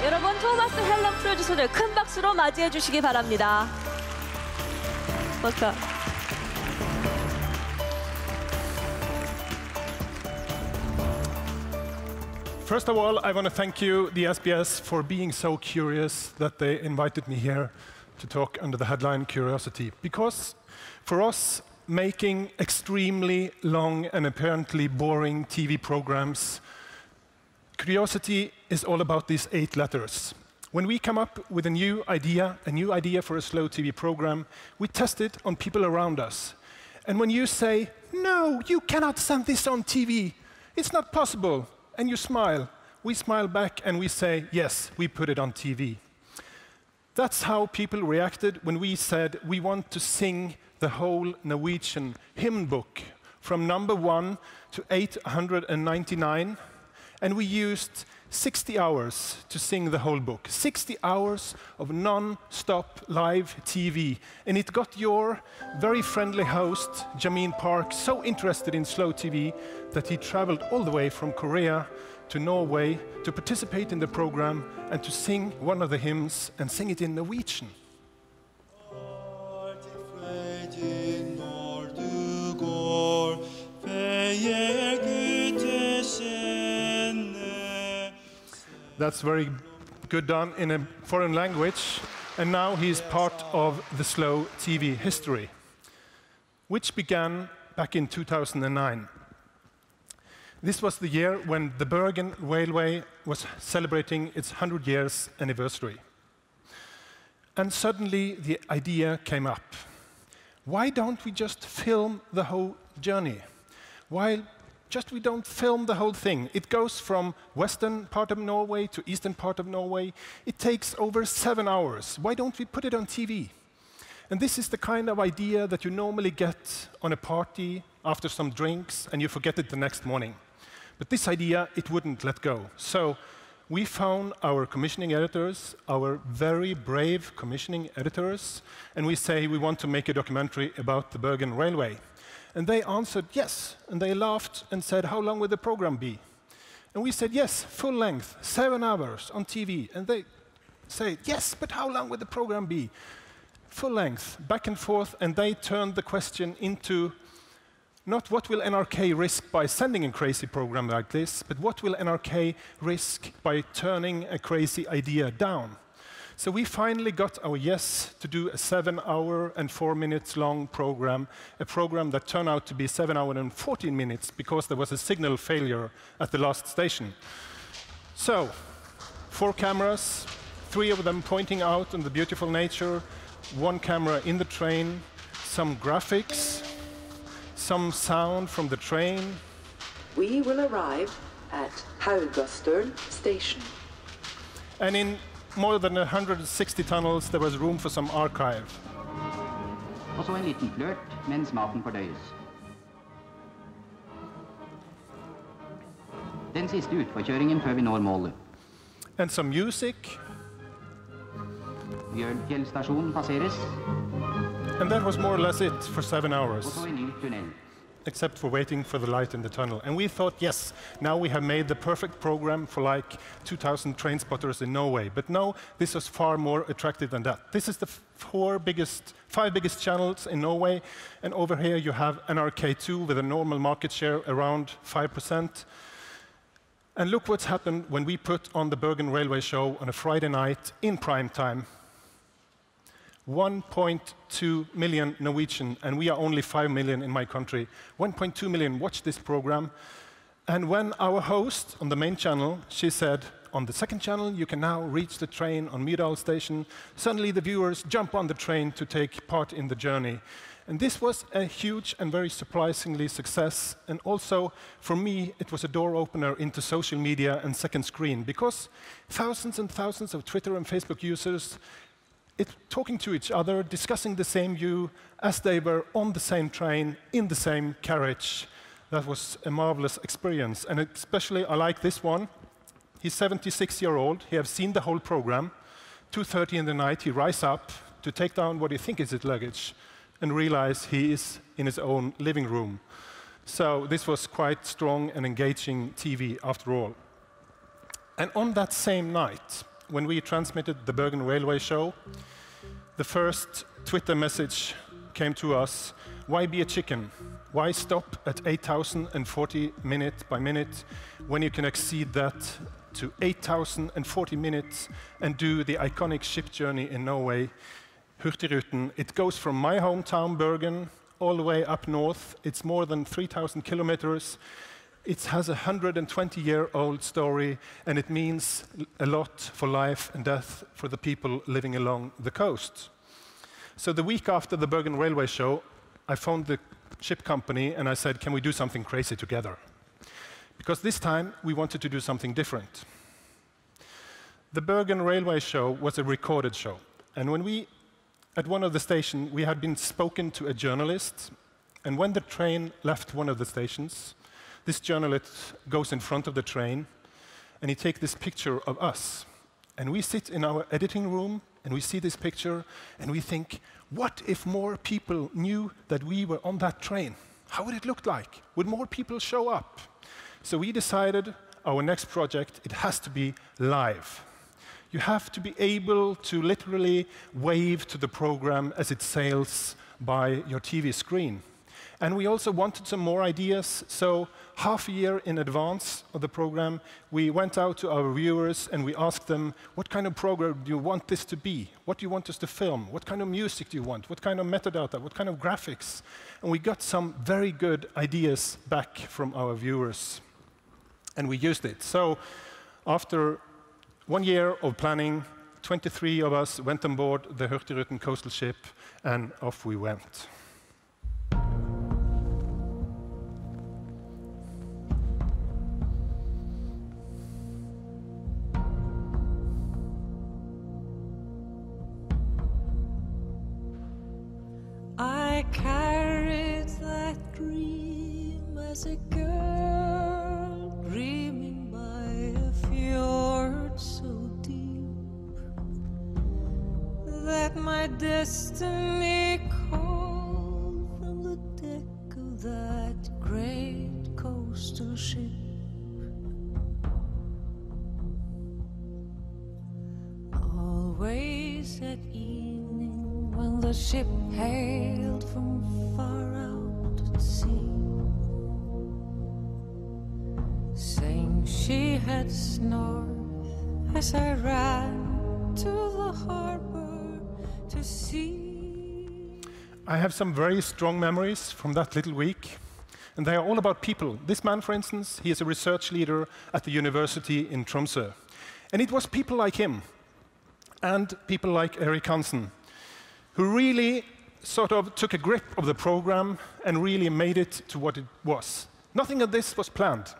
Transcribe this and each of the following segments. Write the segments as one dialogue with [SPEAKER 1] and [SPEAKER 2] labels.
[SPEAKER 1] 여러분, 토마스 헬럼 프로듀서를 큰 박수로 맞이해 주시기 바랍니다. Welcome.
[SPEAKER 2] First of all, I want to thank you, the SBS, for being so curious that they invited me here to talk under the headline Curiosity. Because for us, making extremely long and apparently boring TV programs, curiosity is all about these 8 letters. When we come up with a new idea for a slow TV program, we test it on people around us. And when you say, "No, you cannot send this on TV, it's not possible," and you smile, we smile back and we say, "Yes, we put it on TV." That's how people reacted when we said we want to sing the whole Norwegian hymn book from number 1 to 899, and we used 60 hours to sing the whole book. 60 hours of non-stop live TV. And it got your very friendly host, Jamin Park, so interested in slow TV that he traveled all the way from Korea to Norway to participate in the program and to sing one of the hymns and sing it in Norwegian. That's very good done in a foreign language, and now he's part of the slow TV history, which began back in 2009. This was the year when the Bergen Railway was celebrating its 100 years anniversary. And suddenly the idea came up. Why don't we just film the whole journey? Why just we don't film the whole thing? It goes from western part of Norway to eastern part of Norway. It takes over 7 hours. Why don't we put it on TV? And this is the kind of idea that you normally get on a party after some drinks and you forget it the next morning. But this idea, it wouldn't let go. So we found our commissioning editors, our very brave commissioning editors, and we say we want to make a documentary about the Bergen Railway. And they answered yes, and they laughed and said, "How long will the program be?" And we said, "Yes, full length, 7 hours on TV." And they say, "Yes, but how long will the program be?" Full length, back and forth, and they turned the question into not what will NRK risk by sending a crazy program like this, but what will NRK risk by turning a crazy idea down? So we finally got our yes to do a 7 hour and 4 minutes long program, a program that turned out to be 7 hours and 14 minutes because there was a signal failure at the last station. So, 4 cameras, 3 of them pointing out on the beautiful nature, 1 camera in the train, some graphics, some sound from the train.
[SPEAKER 3] We will arrive at Haugasturn station.
[SPEAKER 2] And in more than 160 tunnels, there was room for some archive.
[SPEAKER 4] Og så en liten flørt mens maten fordøyes. Den siste utforkjøringen før vi når målet.
[SPEAKER 2] And some music.
[SPEAKER 4] Bjørnfjell stasjon passeres.
[SPEAKER 2] And that was more or less it for 7 hours.
[SPEAKER 4] Og så en ny tunnel.
[SPEAKER 2] Except for waiting for the light in the tunnel. And we thought, yes, now we have made the perfect program for like 2,000 train spotters in Norway. But no, this was far more attractive than that. This is the 5 biggest channels in Norway. And over here you have NRK2 with a normal market share around 5%. And look what's happened when we put on the Bergen Railway show on a Friday night in prime time. 1.2 million Norwegian, and we are only 5 million in my country. 1.2 million watched this program. And when our host on the main channel, she said, on the second channel, you can now reach the train on Myrdal station, suddenly the viewers jump on the train to take part in the journey. And this was a huge and very surprisingly success. And also, for me, it was a door opener into social media and second screen, because thousands and thousands of Twitter and Facebook users talking to each other, discussing the same view as they were on the same train, in the same carriage. That was a marvelous experience. And especially, I like this one. He's 76-year-old. He has seen the whole program. 2:30 in the night, he rises up to take down what he thinks is his luggage and realize he is in his own living room. So this was quite strong and engaging TV after all. And on that same night, when we transmitted the Bergen Railway show, the first Twitter message came to us: why be a chicken? Why stop at 8,040 minute by minute when you can exceed that to 8,040 minutes and do the iconic ship journey in Norway, Hurtigruten? It goes from my hometown, Bergen, all the way up north. It's more than 3,000 kilometers. It has a 120-year-old story, and it means a lot for life and death for the people living along the coast. So the week after the Bergen Railway show, I phoned the ship company and I said, can we do something crazy together? Because this time we wanted to do something different. The Bergen Railway show was a recorded show, and when we, at one of the stations, we had been spoken to a journalist, and when the train left one of the stations, this journalist goes in front of the train, and he takes this picture of us. And we sit in our editing room, and we see this picture, and we think, what if more people knew that we were on that train? How would it look like? Would more people show up? So we decided our next project, it has to be live. You have to be able to literally wave to the program as it sails by your TV screen. And we also wanted some more ideas, so half a year in advance of the program, we went out to our viewers and we asked them, what kind of program do you want this to be? What do you want us to film? What kind of music do you want? What kind of metadata? What kind of graphics? And we got some very good ideas back from our viewers, and we used it. So after 1 year of planning, 23 of us went on board the Hurtigruten coastal ship, and off we went.
[SPEAKER 5] I carried that dream as a girl dreaming by a fjord so deep that my destiny called from the deck of that great coastal ship. Always at evening when the ship hailed from far out at sea, saying she had snored as I ran to the harbor to see.
[SPEAKER 2] I have some very strong memories from that little week, and they are all about people. This man, for instance, he is a research leader at the university in Tromsø. And it was people like him and people like Erik Hansen who really sort of took a grip of the program and really made it to what it was. Nothing of this was planned.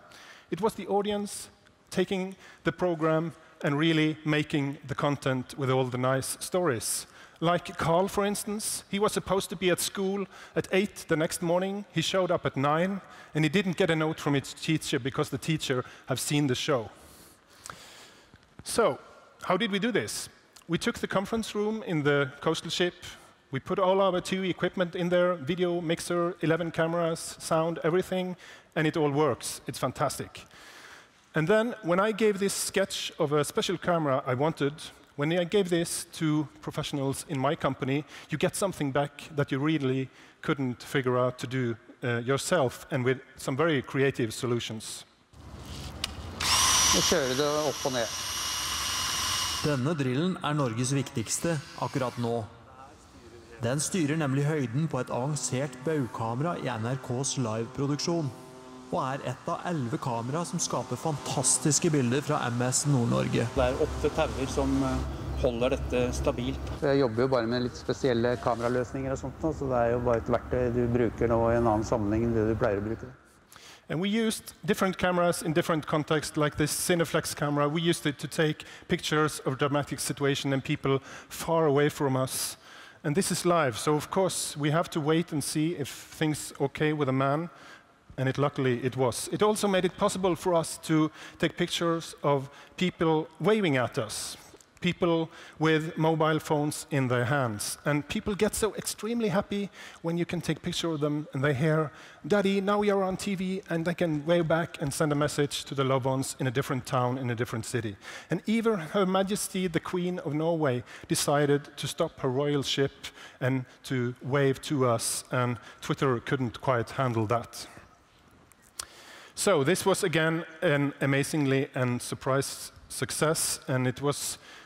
[SPEAKER 2] It was the audience taking the program and really making the content with all the nice stories. Like Carl, for instance, he was supposed to be at school at 8 the next morning. He showed up at 9, and he didn't get a note from his teacher because the teacher had seen the show. So, how did we do this? We took the conference room in the coastal ship. We put all our TV equipment in there, video, mixer, 11 cameras, sound, everything, and it all works. It's fantastic. And then when I gave this sketch of a special camera I wanted, when I gave this to professionals in my company, you get something back that you really couldn't figure out to do yourself, and with some very creative solutions.
[SPEAKER 6] Nå kjører det opp og ned.
[SPEAKER 7] Denne drillen er Norges viktigste akkurat nå. Den styrer nemlig høyden på et avansert baukamera i NRKs liveproduksjon, og er et av 11 kamera som skaper fantastiske bilder fra MS Nord-Norge.
[SPEAKER 8] Det er 8 tauer som holder dette stabilt.
[SPEAKER 6] Jeg jobber jo bare med litt spesielle kameraløsninger og sånt, så det er jo bare et verktøy du bruker nå i en annen sammenheng enn det du pleier å bruke.
[SPEAKER 2] And we used different cameras in different contexts, like this Cineflex camera. We used it to take pictures of dramatic situation and people far away from us. And this is live, so of course we have to wait and see if things are okay with a man, and luckily it was. It also made it possible for us to take pictures of people waving at us. people with mobile phones in their hands. And people get so extremely happy when you can take a picture of them and they hear, "Daddy, now you're on TV," and they can wave back and send a message to their loved ones in a different town, in a different city. And even Her Majesty, the Queen of Norway, decided to stop her royal ship and to wave to us, and Twitter couldn't quite handle that. So this was, again, an amazingly and surprise success, and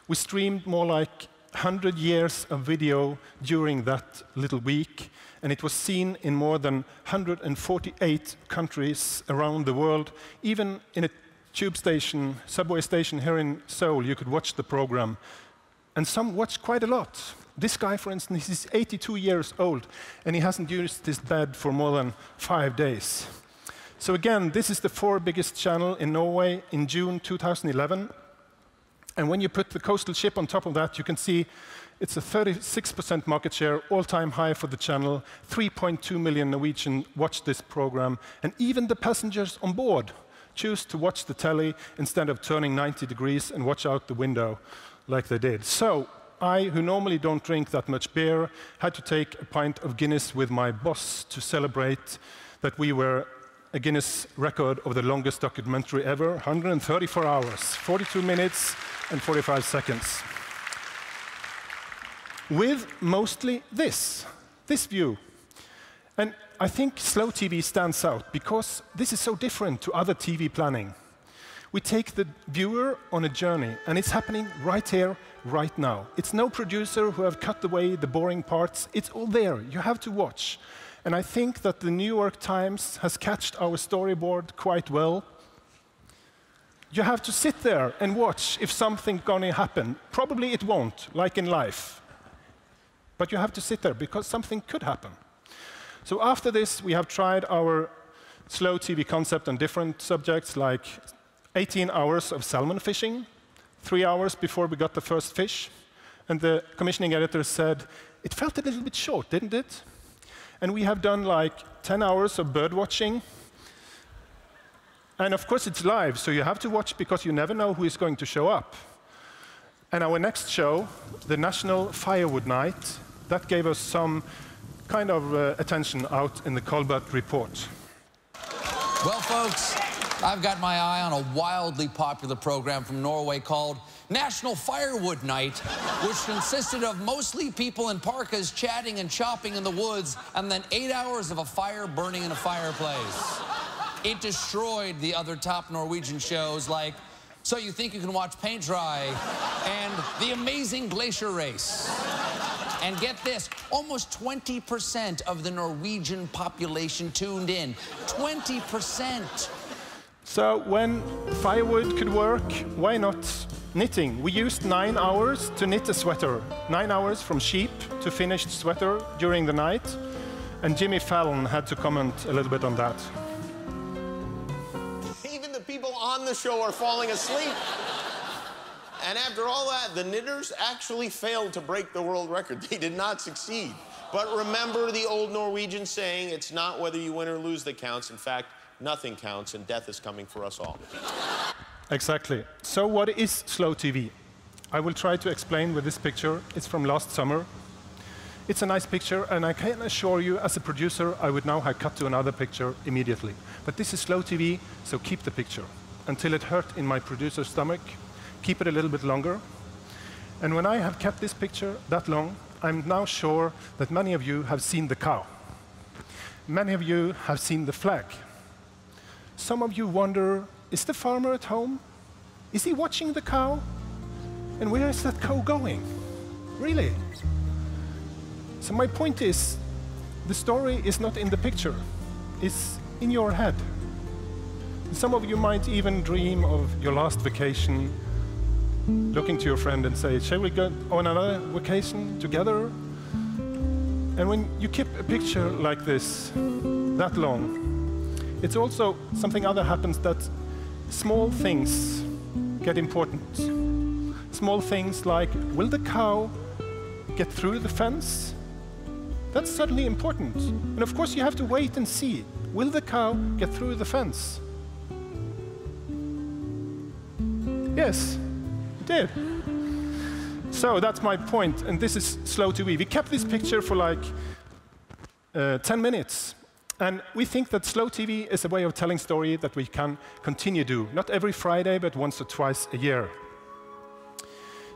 [SPEAKER 2] we streamed more like 100 years of video during that little week, and it was seen in more than 148 countries around the world. Even in a tube station, subway station here in Seoul, you could watch the program, and some watched quite a lot. This guy, for instance, he's 82 years old, and he hasn't used his bed for more than 5 days. So again, this is the 4th biggest channel in Norway in June 2011. And when you put the coastal ship on top of that, you can see it's a 36% market share, all-time high for the channel. 3.2 million Norwegians watch this program. And even the passengers on board choose to watch the telly instead of turning 90 degrees and watch out the window like they did. So I, who normally don't drink that much beer, had to take a pint of Guinness with my boss to celebrate that we were a Guinness record of the longest documentary ever, 134 hours, 42 minutes and 45 seconds. With mostly this view. And I think slow TV stands out because this is so different to other TV planning. We take the viewer on a journey, and it's happening right here, right now. It's no producer who have cut away the boring parts. It's all there. You have to watch. And I think that the New York Times has catched our storyboard quite well. You have to sit there and watch if something's going to happen. Probably it won't, like in life. But you have to sit there because something could happen. So after this, we have tried our slow TV concept on different subjects, like 18 hours of salmon fishing, 3 hours before we got the first fish. And the commissioning editor said, it felt a little bit short, didn't it? And we have done like 10 hours of bird watching. And of course, it's live, so you have to watch because you never know who is going to show up. And our next show, the National Firewood Night, that gave us some kind of attention out in the Colbert report.
[SPEAKER 9] Well, folks, I've got my eye on a wildly popular program from Norway called National Firewood Night, which consisted of mostly people in parkas chatting and chopping in the woods, and then 8 hours of a fire burning in a fireplace. It destroyed the other top Norwegian shows like So You Think You Can Watch Paint Dry and The Amazing Glacier Race. And get this, almost 20% of the Norwegian population tuned in. 20%.
[SPEAKER 2] So when firewood could work, why not knitting? We used 9 hours to knit a sweater. 9 hours from sheep to finished sweater during the night. And Jimmy Fallon had to comment a little bit on that.
[SPEAKER 10] Even the people on the show are falling asleep. And after all that, the knitters actually failed to break the world record. They did not succeed. But remember the old Norwegian saying, it's not whether you win or lose that counts. In fact, nothing counts, and death is coming for us all.
[SPEAKER 2] Exactly. So what is slow TV? I will try to explain with this picture. It's from last summer. It's a nice picture, and I can assure you, as a producer, I would now have cut to another picture immediately. But this is slow TV, so keep the picture. Until it hurt in my producer's stomach, keep it a little bit longer. And when I have kept this picture that long, I'm now sure that many of you have seen the cow. Many of you have seen the flag. Some of you wonder, is the farmer at home? Is he watching the cow? And where is that cow going? Really? So my point is, the story is not in the picture. It's in your head. Some of you might even dream of your last vacation, looking to your friend and say, shall we go on another vacation together? And when you keep a picture like this, that long, it's also something other happens, that small things get important. Small things like, will the cow get through the fence? That's certainly important. And of course you have to wait and see, will the cow get through the fence? Yes, it did. So that's my point, and this is slow TV. We kept this picture for like 10 minutes. And we think that slow TV is a way of telling story that we can continue to do, not every Friday, but once or twice a year.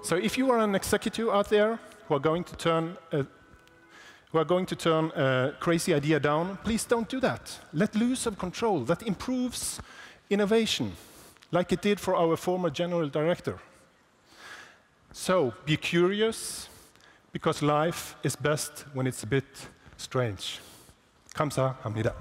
[SPEAKER 2] So if you are an executive out there who are going to turn a crazy idea down, please don't do that. Let loose of control. That improves innovation, like it did for our former general director. So be curious, because life is best when it's a bit strange. 감사합니다.